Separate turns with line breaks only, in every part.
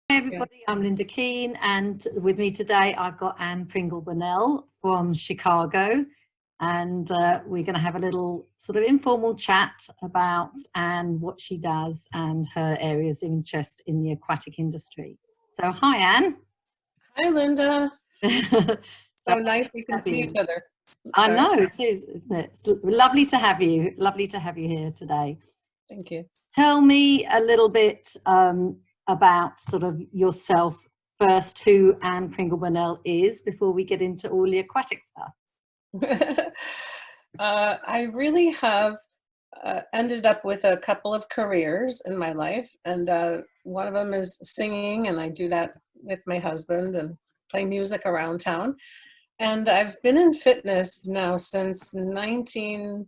Hi everybody, I'm Lynda Keane, and with me today I've got Anne Pringle Burnell from Chicago, and we're going to have a little sort of informal chat about Anne, what she does and her areas of interest in the aquatic industry. So hi Anne.
Hi Lynda. So nice we can see each other.
I know it is, isn't it? It's lovely to have you. Lovely to have you here today.
Thank you.
Tell me a little bit about sort of yourself first, who Anne Pringle Burnell is, before we get into all the aquatic stuff.
I really have ended up with a couple of careers in my life, and one of them is singing, and I do that with my husband and play music around town. And I've been in fitness now since I'd say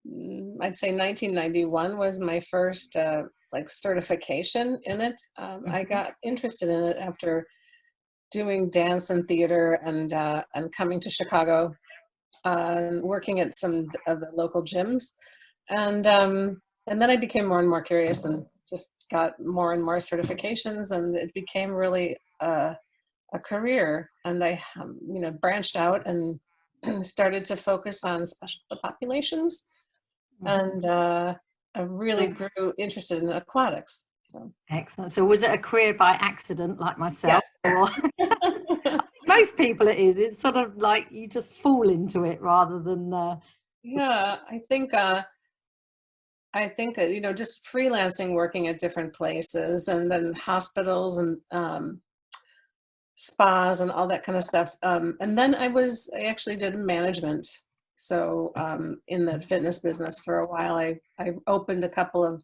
1991 was my first like certification in it. I got interested in it after doing dance and theater and coming to Chicago, working at some of the local gyms, and then I became more and more curious and just got more and more certifications, and it became really a career. And I branched out and started to focus on special populations, and I really grew interested in aquatics. So.
Excellent. So was it a career by accident like myself?
Yeah.
Or most people it is. It's sort of like you just fall into it rather than
yeah, I think just freelancing, working at different places, and then hospitals and spas and all that kind of stuff. And then I actually did management. So in the fitness business for a while, I opened a couple of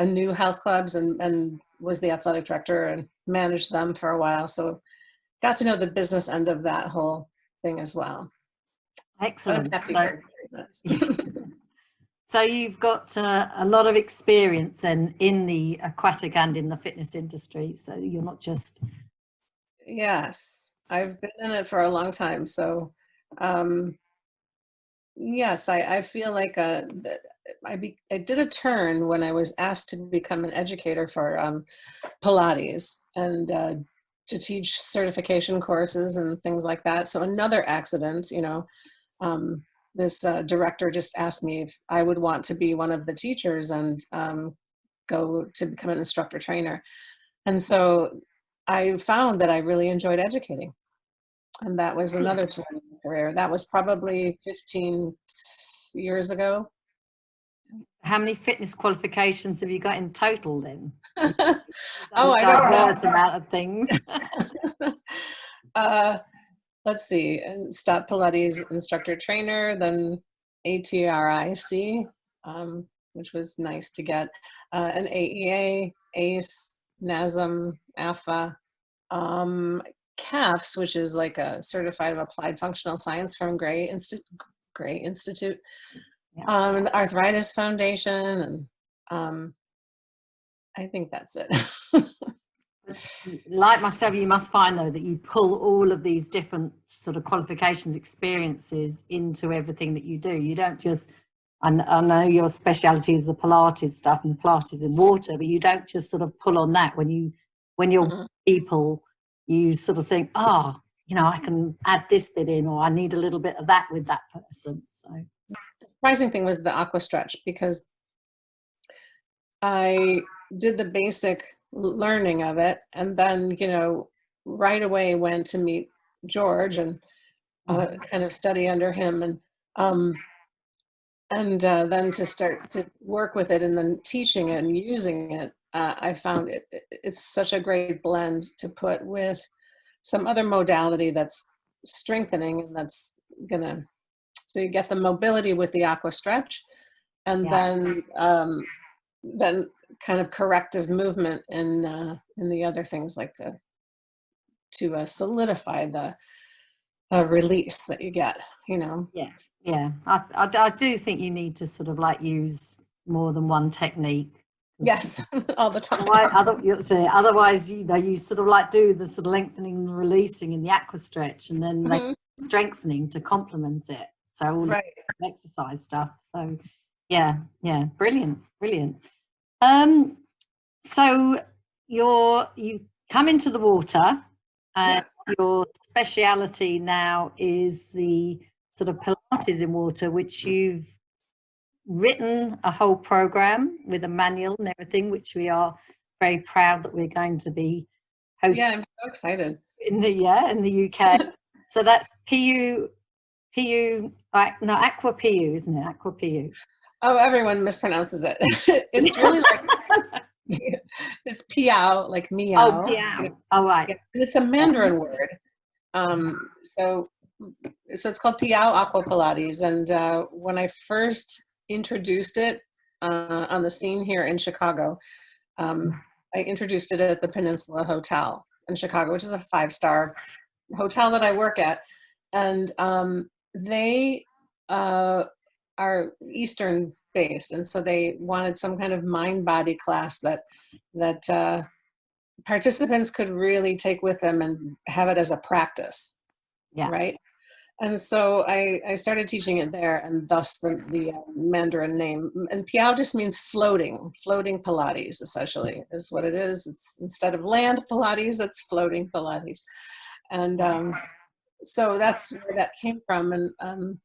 new health clubs and was the athletic director and managed them for a while. So got to know the business end of that whole thing as well.
Excellent. So you've got a lot of experience then in the aquatic and in the fitness industry. So you're not just...
Yes, I've been in it for a long time. So yes, I feel like I did a turn when I was asked to become an educator for Pilates and to teach certification courses and things like that. So another accident, this director just asked me if I would want to be one of the teachers and go to become an instructor trainer. And so I found that I really enjoyed educating. And that was another turn in my career. That was probably 15 years ago.
How many fitness qualifications have you got in total then?
Oh, I don't know.
Diverse amount of things.
Let's see. And Stop Pilates instructor trainer, then A.R.E.A, which was nice to get, an A.E.A, ACE, NASM, AFA, CAFS, which is like a certified applied functional science from A.R.E.A Institute, and the Arthritis Foundation, and I think that's it.
Like myself, you must find though that you pull all of these different sort of qualifications, experiences into everything that you do. You don't just, I know your speciality is the Pilates stuff and the Pilates in water, but you don't just sort of pull on that when you're people, you sort of think, oh, I can add this bit in, or I need a little bit of that with that person. So
the surprising thing was the aqua stretch, because I did the basic learning of it, and then right away went to meet George and kind of study under him, and then to start to work with it and then teaching it and using it. I found it's such a great blend to put with some other modality that's strengthening, and that's gonna, so you get the mobility with the aqua stretch, and then kind of corrective movement in the other things, like to solidify the release that you get,
Yes, yeah. I do think you need to sort of like use more than one technique.
Yes, all the time.
Otherwise, you sort of like do the sort of lengthening and releasing in the aqua stretch, and then like strengthening to complement it. So all the exercise stuff. So yeah, brilliant. So you come into the water, and
Yeah.
your speciality now is the sort of Pilates in water, which you've written a whole program with a manual and everything, which we are very proud that we're going to be hosting.
Yeah, I'm so excited.
In the UK. So that's PU, no, Aqua PU, isn't it? Aqua PU.
Oh, everyone mispronounces it. It's really like, it's PEYOW, like meow.
Oh, PEYOW. Oh, right.
Yeah, and it's a Mandarin word. So it's called PEYOW Aqua Pilates. And when I first introduced it on the scene here in Chicago, I introduced it at the Peninsula Hotel in Chicago, which is a 5-star hotel that I work at. And they are Eastern based, and so they wanted some kind of mind-body class that participants could really take with them and have it as a practice,
Yeah.
right? And so I started teaching it there, and thus the Mandarin name. And PEYOW just means floating Pilates, essentially, is what it is. It's, instead of land Pilates, it's floating Pilates. And so that's where that came from. And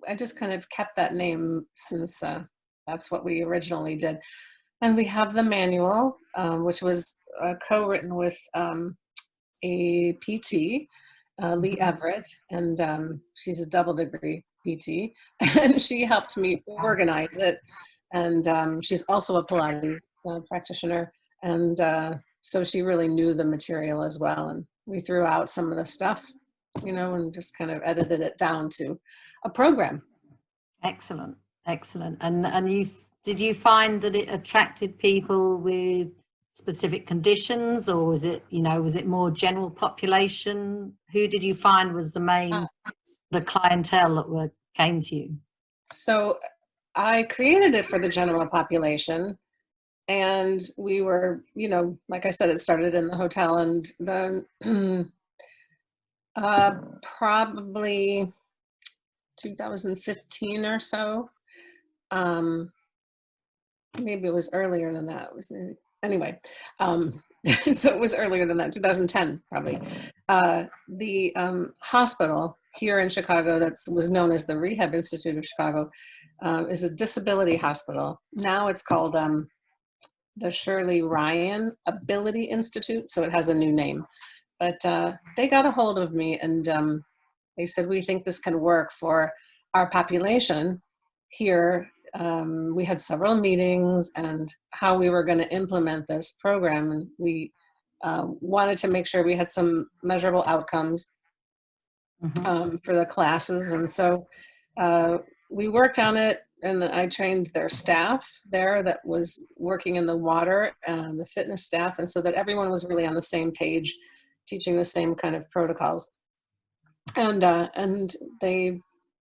I just kind of kept that name since that's what we originally did. And we have the manual, which was co-written with a PT, Lee Everett, and she's a double degree PT, and she helped me organize it. And she's also a Pilates practitioner, and so she really knew the material as well. And we threw out some of the stuff, and just kind of edited it down to a program.
Excellent. And did you find that it attracted people with specific conditions, or was it more general population? Who did you find was the main the clientele that came to you?
So I created it for the general population, and we were, like I said, it started in the hotel, and then probably 2015 or so. Maybe it was earlier than that. Anyway, so it was earlier than that, 2010 probably. The hospital here in Chicago that was known as the Rehab Institute of Chicago is a disability hospital. Now it's called the Shirley Ryan Ability Institute, so it has a new name. But they got a hold of me, and they said, we think this can work for our population here. We had several meetings and how we were going to implement this program. And we wanted to make sure we had some measurable outcomes for the classes. And so we worked on it, and I trained their staff there that was working in the water, and the fitness staff, and so that everyone was really on the same page, teaching the same kind of protocols. And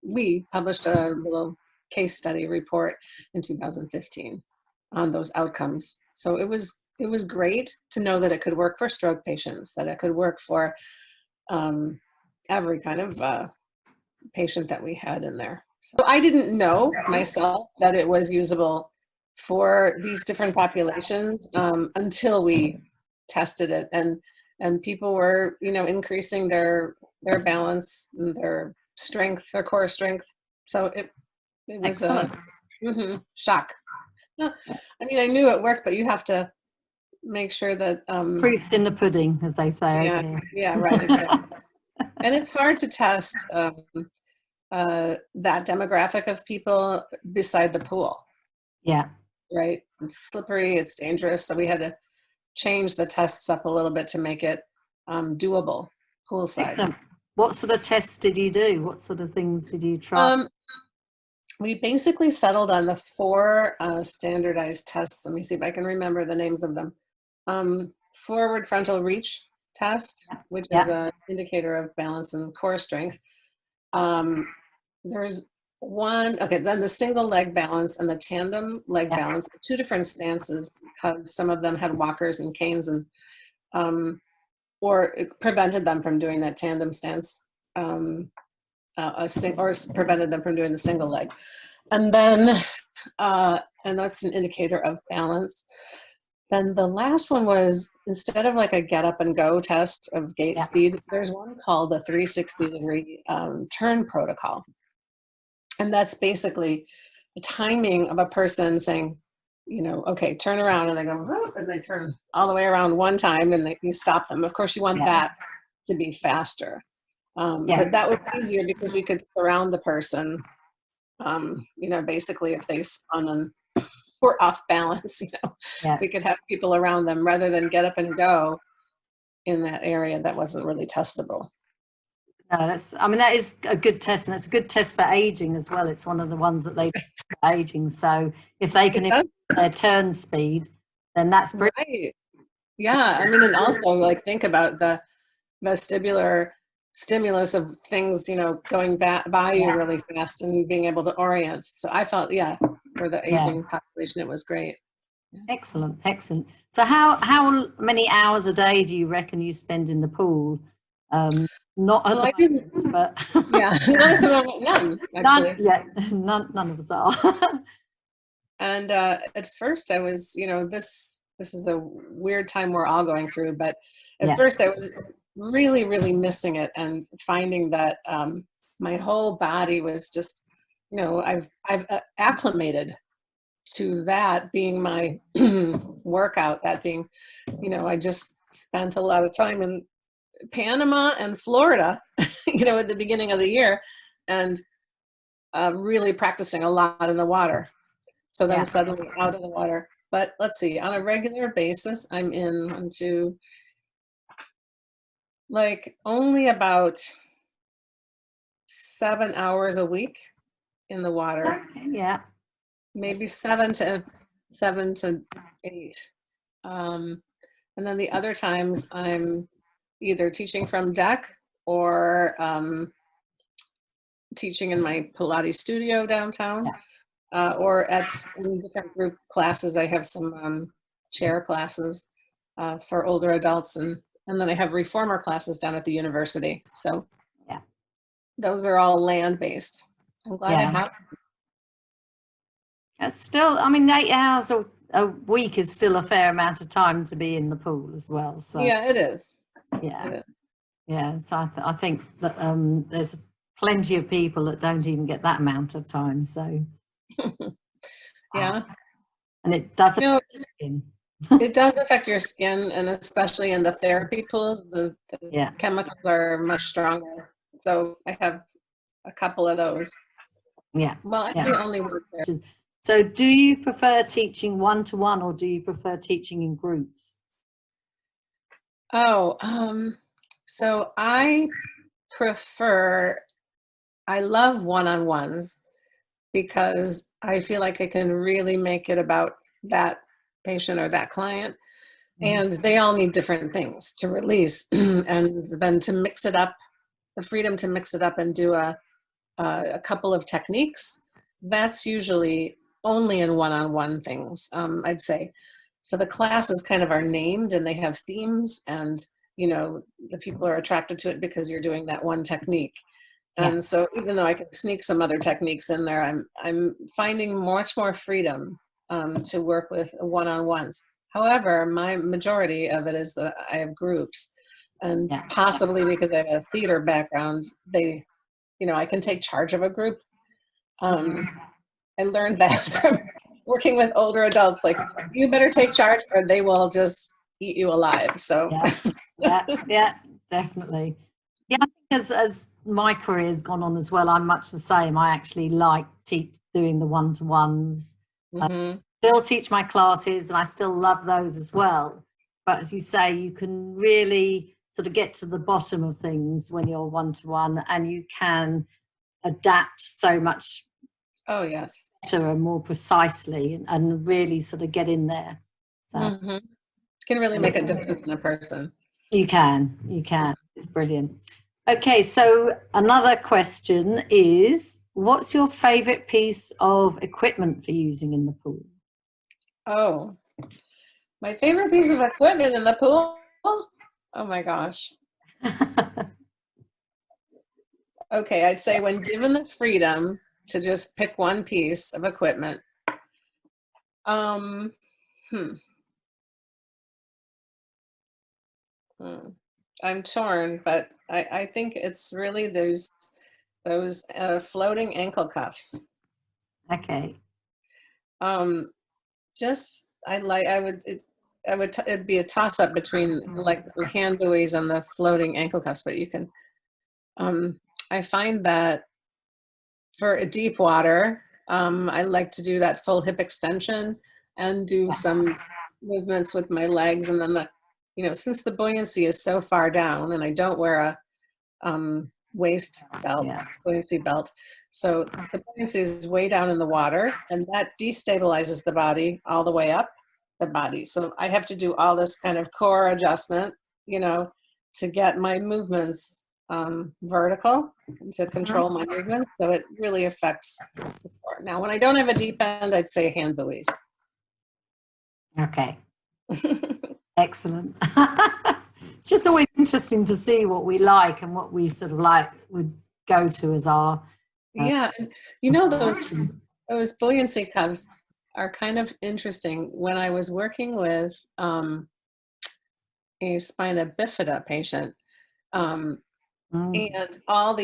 we published a little case study report in 2015 on those outcomes. So it was great to know that it could work for stroke patients, that it could work for every kind of patient that we had in there. So I didn't know myself that it was usable for these different populations until we tested it, and people were, increasing their balance, their strength, their core strength. So it was a shock. No, I mean, I knew it worked, but you have to make sure that
proof's in the pudding, as they say.
Yeah, right. Exactly. And it's hard to test that demographic of people beside the pool.
Yeah.
Right. It's slippery. It's dangerous. So we had to change the tests up a little bit to make it doable poolside.
Excellent. What sort of tests did you do? What sort of things did you try?
We basically settled on the 4 standardized tests. Let me see if I can remember the names of them. Forward frontal reach test, which is an indicator of balance and core strength. There's one, then the single leg balance and the tandem leg balance, 2 different stances, because some of them had walkers and canes, and or it prevented them from doing that tandem stance, or prevented them from doing the single leg. And then, and that's an indicator of balance. Then the last one was, instead of like a get up and go test of gait
Yeah.
speed, there's one called the 360-degree turn protocol. And that's basically the timing of a person saying, you know, okay, turn around, and they go, "Whoop," and they turn all the way around one time, and you stop them. Of course, you want that to be faster. But that was easier because we could surround the person, you know, basically if they spun and were off balance, you know, we could have people around them rather than get up and go in that area that wasn't really testable.
No, I mean, that is a good test, and it's a good test for aging as well. It's one of the ones that they for aging. So if they can improve their turn speed, then that's brilliant.
Right. Yeah. I mean, and also like think about the vestibular stimulus of things, you know, going by you really fast and being able to orient. So I felt, for the aging population, it was great.
Excellent, excellent. So how many hours a day do you reckon you spend in the pool? Not at the moment, but
not at the moment, none, actually.
None of us are.
And at first I was, you know, this is a weird time we're all going through, but at first I was really, really missing it and finding that my whole body was just, you know, I've acclimated to that being my workout, that being, you know, I just spent a lot of time in Panama and Florida, you know, at the beginning of the year, and really practicing a lot in the water. So then suddenly out of the water. But let's see, on a regular basis, I'm into like only about 7 hours a week in the water.
Yeah.
Maybe 7 to 8. And then the other times I'm either teaching from deck or teaching in my Pilates studio downtown, or at different group classes. I have some chair classes for older adults, and then I have reformer classes down at the university. So those are all land-based. I'm glad I have.
It's still, I mean, 8 hours a week is still a fair amount of time to be in the pool as well. So
yeah, it is.
So I think that there's plenty of people that don't even get that amount of time. So and it does affect your skin.
It does affect your skin, and especially in the therapy pools, the chemicals are much stronger. So I have a couple of those. Well, actually only one there.
So do you prefer teaching one-to-one, or do you prefer teaching in groups?
So I love one-on-ones because I feel like I can really make it about that patient or that client, and they all need different things to release, and then to mix it up, the freedom to mix it up and do a couple of techniques. That's usually only in one-on-one things, I'd say. So the classes kind of are named and they have themes, and you know, the people are attracted to it because you're doing that one technique. And so even though I can sneak some other techniques in there, I'm finding much more freedom to work with one-on-ones. However, my majority of it is that I have groups, and possibly because I have a theater background, you know, I can take charge of a group. I learned that from working with older adults, like, you better take charge or they will just eat you alive. So
definitely. Yeah, I think as my career has gone on as well, I'm much the same. I actually like doing the one-to-ones. Still teach my classes, and I still love those as well. But as you say, you can really sort of get to the bottom of things when you're one-to-one, and you can adapt so much better and more precisely, and really sort of get in there. So
can really make a difference in a person.
You can. It's brilliant. Okay, so another question is, what's your favorite piece of equipment for using in the pool?
Oh, my favorite piece of equipment in the pool? Oh my gosh. Okay, I'd say when given the freedom to just pick one piece of equipment, Mm. I'm torn, but I think it's really those floating ankle cuffs.
Okay.
Um, just it'd be a toss up between like hand buoys and the floating ankle cuffs, but you can I find that for a deep water, I like to do that full hip extension and do some
Yes.
movements with my legs, and then since the buoyancy is so far down, and I don't wear a waist belt,
Yeah.
buoyancy belt. So the buoyancy is way down in the water, and that destabilizes the body all the way up the body. So I have to do all this kind of core adjustment, to get my movements vertical, to control my movement. So it really affects the core. Now, when I don't have a deep end, I'd say hand buoys.
Okay. Excellent. It's just always interesting to see what we like and what we sort of like would go to as our
Yeah, and those buoyancy cuffs are kind of interesting. When I was working with a spina bifida patient, and all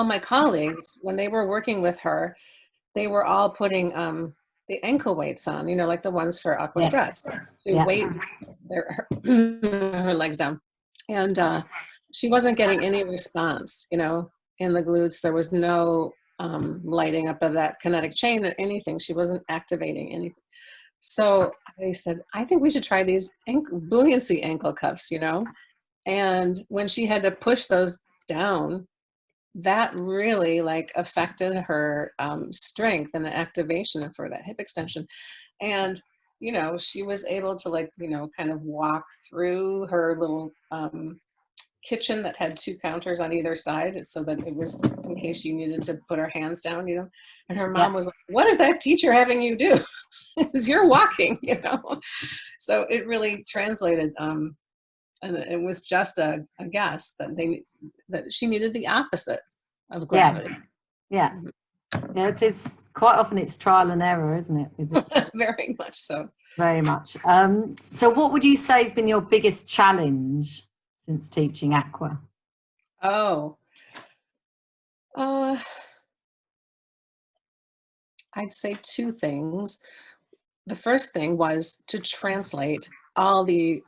my colleagues, when they were working with her, they were all putting the ankle weights on, like the ones for aqua stress, to weight her legs down. And she wasn't getting any response, in the glutes. There was no lighting up of that kinetic chain or anything. She wasn't activating anything. So I said, I think we should try these buoyancy ankle cuffs, And when she had to push those down, that really like affected her strength and the activation for that hip extension. And, she was able to kind of walk through her little kitchen that had 2 counters on either side, so that it was in case you needed to put her hands down, and her mom was like, what is that teacher having you do? Because you're walking, So it really translated, and it was just a guess that she needed the opposite of gravity.
Yeah. It is quite often it's trial and error, isn't it?
Very much so.
Very much. So what would you say has been your biggest challenge since teaching aqua?
I'd say 2 things. The first thing was to translate all the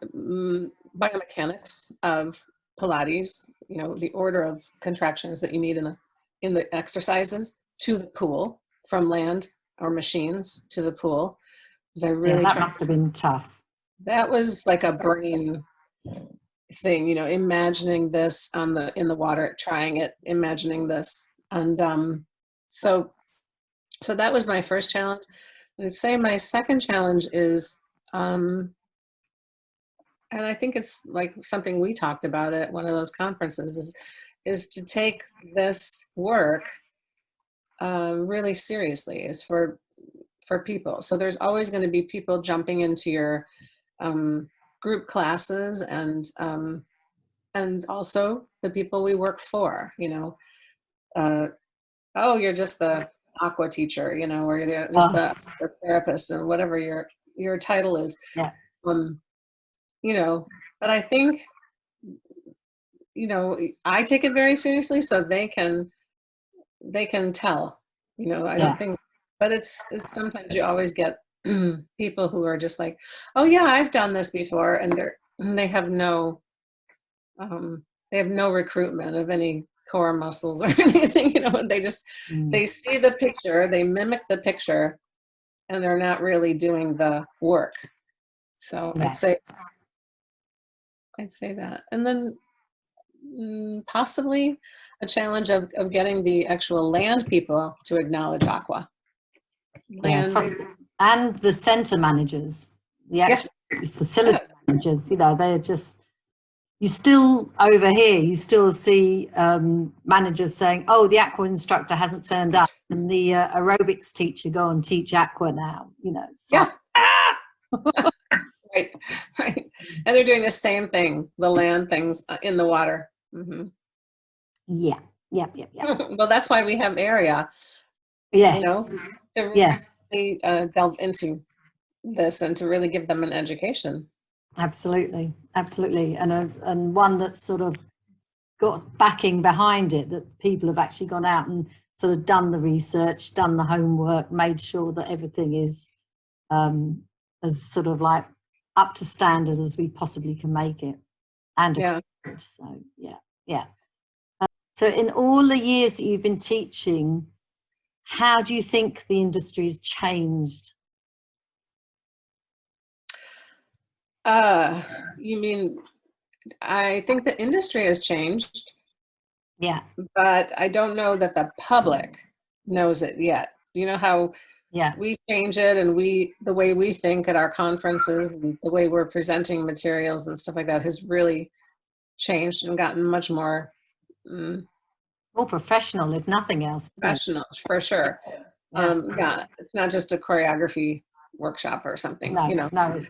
biomechanics of Pilates, the order of contractions that you need in the exercises to the pool, from land or machines to the pool. Because I really
that must have been tough.
That was like a brain thing, imagining this in the water, trying it, imagining this, and so that was my first challenge. I'd say my second challenge is, and I think it's like something we talked about at one of those conferences, is to take this work really seriously, is for people. So there's always going to be people jumping into your group classes, and also the people we work for, oh, you're just the aqua teacher, or you're just the therapist, and whatever your title is.
Yeah.
But I think, I take it very seriously, so they can tell, I don't think, but it's sometimes you always get people who are just like, oh yeah, I've done this before, and they have no recruitment of any core muscles or anything, they just they see the picture, they mimic the picture, and they're not really doing the work. So I'd say that. And then possibly a challenge of getting the actual land people to acknowledge aqua.
And the center managers, the actual facility managers, they're just, you still over here, you still see managers saying, oh, the aqua instructor hasn't turned up, and the aerobics teacher go and teach aqua now,
Right. And they're doing the same thing, the land things in the water. Mm-hmm.
Yeah.
Well, that's why we have A.R.E.A.
Yes.
To really delve into this and to really give them an education.
Absolutely, absolutely, and one that's sort of got backing behind it, that people have actually gone out and sort of done the research, done the homework, made sure that everything is as sort of like up to standard as we possibly can make it. And
Yeah.
so yeah. So in all the years that you've been teaching, how do you think the industry's changed?
You mean, I think the industry has changed,
Yeah,
but I don't know that the public knows it yet. You know how
yeah,
we change it, and the way we think at our conferences and the way we're presenting materials and stuff like that has really changed and gotten much more
more professional, if nothing else, isn't it?
professional, for sure.
Yeah.
Yeah, it's not just a choreography workshop or something,
No,
you know.
no.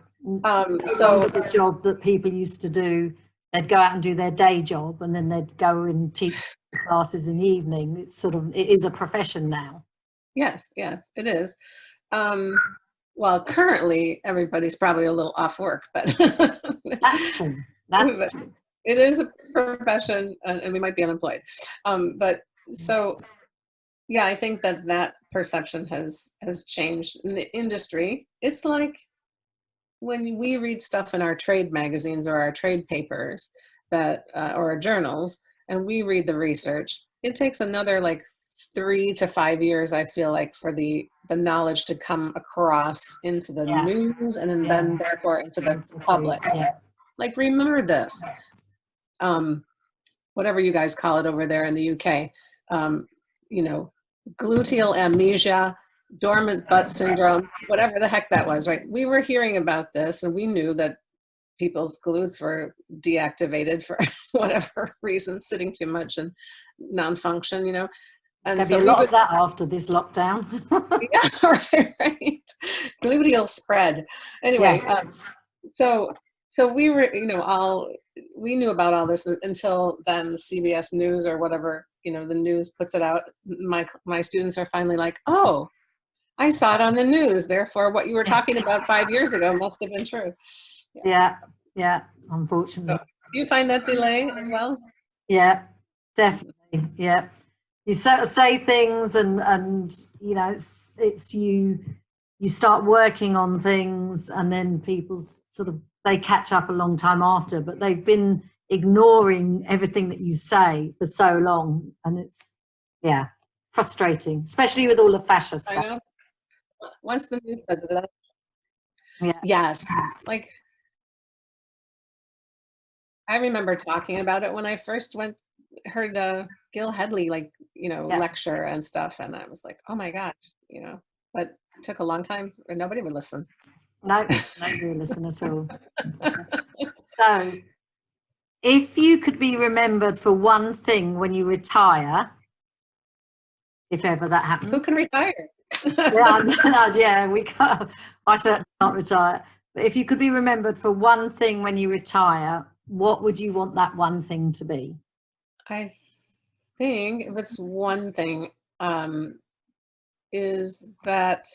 So
The job that people used to do, they'd go out and do their day job, and then they'd go and teach classes in the evening. It's sort of, it is a profession now.
yes, it is. Well, currently everybody's probably a little off work, but
That's true. That's
but
true.
it is a profession, and we might be unemployed. But so yeah, I think that perception has changed in the industry. It's like when we read stuff in our trade magazines or our trade papers that or our journals, and we read the research, it takes another like 3 to 5 years, I feel like, for the knowledge to come across into the
Yeah,
news, and
yeah.
then therefore into the
That's true.
public.
Yeah,
Like, remember this, whatever you guys call it over there in the UK, you know, gluteal amnesia, dormant butt syndrome, whatever the heck that was, right? We were hearing about this, and we knew that people's glutes were deactivated for whatever reason, sitting too much and non-function, you know.
there's
And
going to be
so
a
we
lot
would,
of that after this lockdown.
yeah, right. Gluteal spread. Anyway,
Yes.
so we were, you know, we knew about all this until then CBS News or whatever, you know, the news puts it out. My students are finally like, oh, I saw it on the news. Therefore, what you were talking about 5 years ago must have been true. Yeah.
Yeah, yeah,
So
unfortunately.
do you find that delay as well?
Yeah, definitely. Yeah. You sort of say things, and you know, it's you start working on things, and then people's sort of, they catch up a long time after, but they've been ignoring everything that you say for so long, and it's, yeah, frustrating, especially with all the fascia
I
stuff.
know. Once the news said that,
Yeah,
yes. Like, I remember talking about it when I first heard Gil Headley, like, you know,
yeah.
lecture and stuff, and I was like, oh my god, you know. But it took a long time, and nobody would listen.
No, nobody listen at all. So, if you could be remembered for one thing when you retire, if ever that
Who
happens,
can retire?
yeah, we can't. I certainly can't retire. But if you could be remembered for one thing when you retire, what would you want that one thing to be?
I think if it's one thing, is that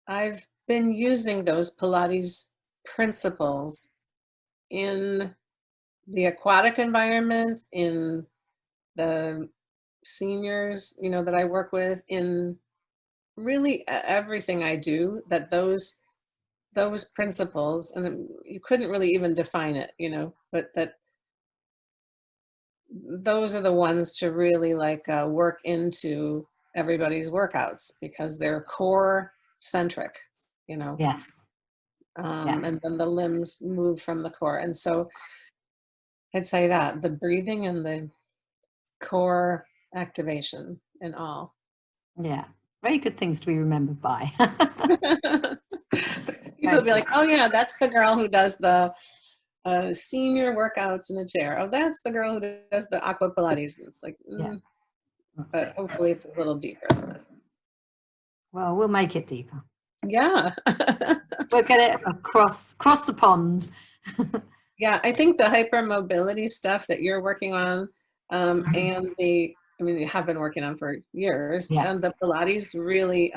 I've been using those Pilates principles in the aquatic environment, in the seniors, you know, that I work with, in really everything I do, that those principles, and you couldn't really even define it, you know, but that those are the ones to really like work into everybody's workouts, because they're core centric, you know.
Yes. Yeah.
And then the limbs move from the core. And so I'd say that the breathing and the core activation and all.
Yeah. Very good things to be remembered by.
People would be like, oh yeah, that's the girl who does the senior workouts in a chair. Oh, that's the girl who does the aqua Pilates. And it's like,
Yeah.
but hopefully it's a little deeper.
Well, we'll make it deeper.
Yeah.
We'll get it across the pond.
Yeah, I think the hypermobility stuff that you're working on, and I mean, you have been working on for years,
Yes.
and the Pilates really,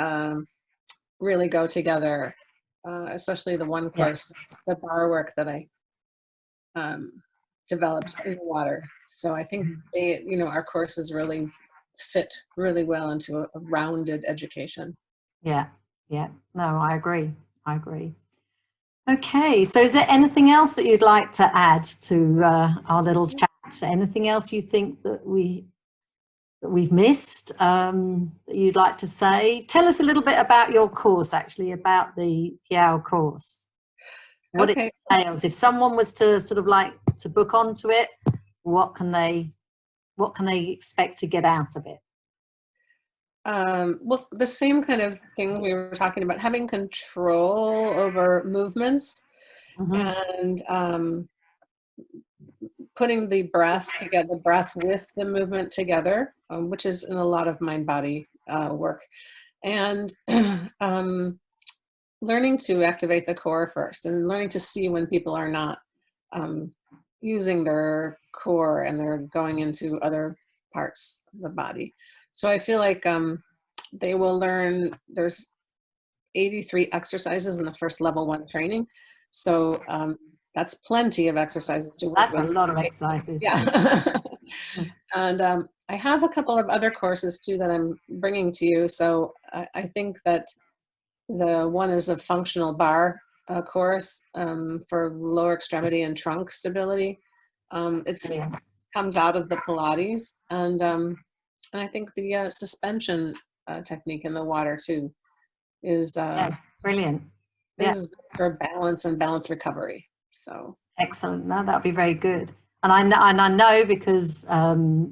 really go together especially the one
Yeah.
course, the bar work that I developed in the water. So I think they, our courses really fit really well into a rounded education.
Yeah. Yeah. No, I agree. I agree. Okay, so is there anything else that you'd like to add to our little chat? Anything else you think that we've missed that you'd like to say? Tell us a little bit about your course, actually, about the PEYOW course. What
Okay.
it entails. If someone was to sort of like to book onto it, what can they expect to get out of it?
Well, the same kind of thing we were talking about, having control over movements and putting the breath together, the breath with the movement together, which is in a lot of mind-body work, and learning to activate the core first, and learning to see when people are not using their core and they're going into other parts of the body. So I feel like they will learn, there's 83 exercises in the first level 1 training. So that's plenty of exercises to work
That's
with.
a lot of exercises.
Yeah. And I have a couple of other courses too that I'm bringing to you. So I think that the one is a functional bar course for lower extremity and trunk stability. It comes out of the Pilates, and I think the suspension technique in the water too is
brilliant.
is for balance and balance recovery. So
excellent. No, that would be very good. And I know because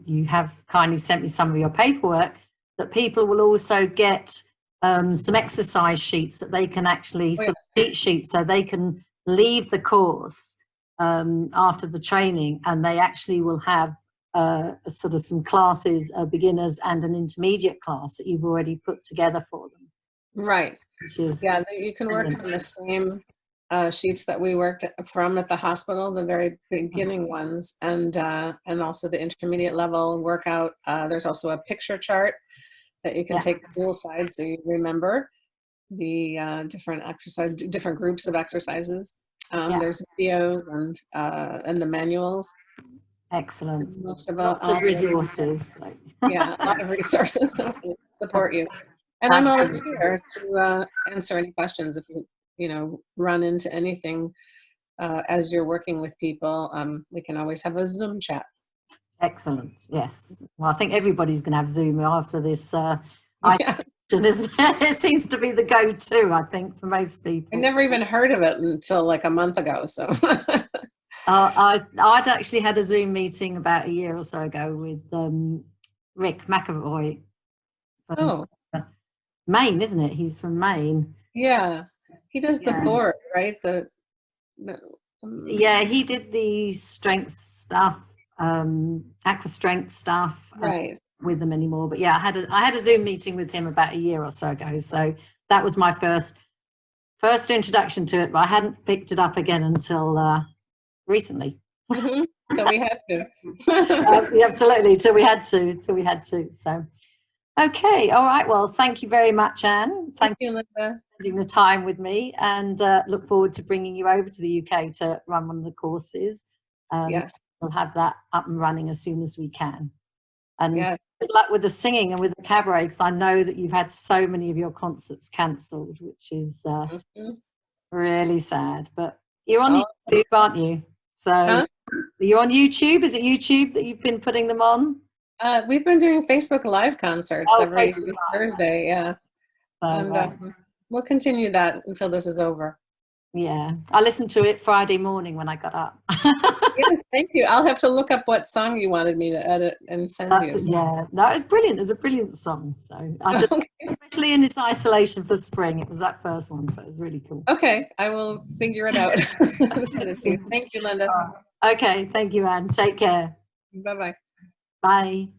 you have kindly sent me some of your paperwork that people will also get some exercise sheets that they can actually sort of cheat sheets, so they can leave the course after the training, and they actually will have sort of some classes, beginners and an intermediate class that you've already put together for them.
Right. Yeah, you can work from the same sheets that we worked from at the hospital, the very beginning ones, and also the intermediate level workout. There's also a picture chart that you can take dual sides so you remember the different groups of exercises. There's videos and the manuals.
Excellent.
Lots of
resources.
Yeah, a lot of resources to support you. And I'm always here to answer any questions if you run into anything as you're working with people. We can always have a Zoom chat.
Excellent. Yes. Well, I think everybody's going to have Zoom after this. Isn't it? It seems to be the go-to, I think, for most people.
I never even heard of it until like a month ago. So
I'd actually had a Zoom meeting about a year or so ago with Rick McAvoy.
Oh.
Maine, isn't it? He's from Maine.
Yeah, he does the board, right?
Yeah, he did the strength stuff, aqua strength stuff.
Right.
With them anymore, but yeah, I had a Zoom meeting with him about a year or so ago. So that was my first introduction to it, but I hadn't picked it up again until recently.
So we had to.
Absolutely, till we had to. So. Okay, all right. Well, thank you very much, Anne.
Thank you, Lynda.
For spending the time with me, and look forward to bringing you over to the UK to run one of the courses.
Yes.
We'll have that up and running as soon as we can. And good luck with the singing and with the cabaret, because I know that you've had so many of your concerts cancelled, which is really sad. But you're on YouTube, aren't you? So you're on YouTube. Is it YouTube that you've been putting them on?
We've been doing Facebook Live concerts every Thursday, yeah. So, and we'll continue that until this is over.
Yeah, I listened to it Friday morning when I got up.
Yes, thank you. I'll have to look up what song you wanted me to edit and send you.
Yeah, no, it was brilliant. It was a brilliant song. So I just, especially in its isolation for spring, it was that first one, so it was really cool.
Okay, I will figure it out. Thank you, Lynda.
Okay, thank you, Anne. Take care.
Bye-bye.
Bye.